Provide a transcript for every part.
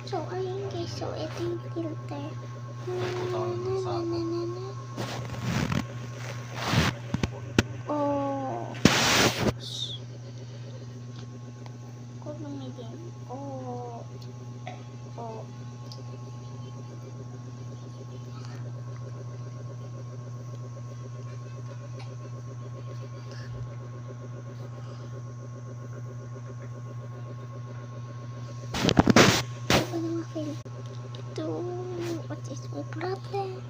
So, ayun guys. So, ito yung filter. Oh. Kung lumidin. Oh. Oh. What is my problem?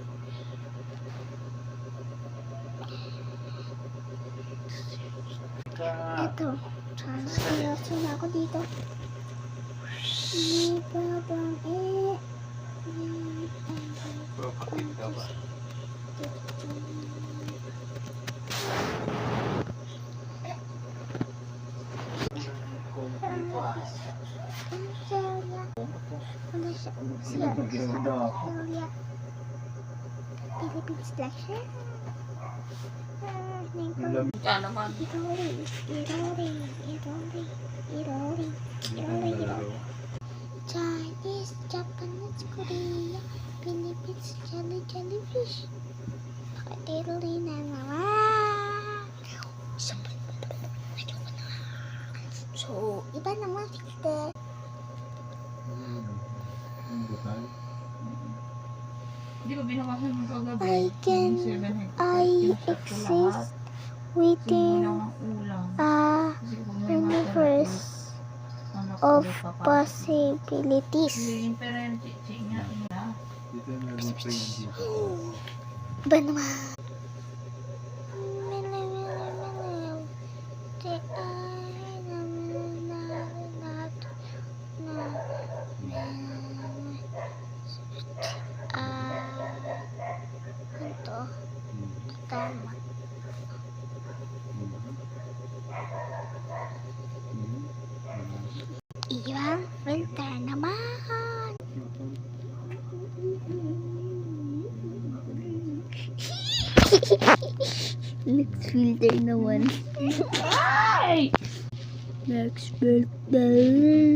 Ito. Seryoso na ako dito. May babang Papakit ka ba? Philippine slasher. Ka naman. Chinese, Japanese, Korea, Philippines, jellyfish. Pakadiri na naman. So, iba naman filter. Di ba binawasan mo kagabi? I exist within a universe of possibilities. Iba naman. Ito. Tama. Ibang filter naman. Next filter naman. Next filter.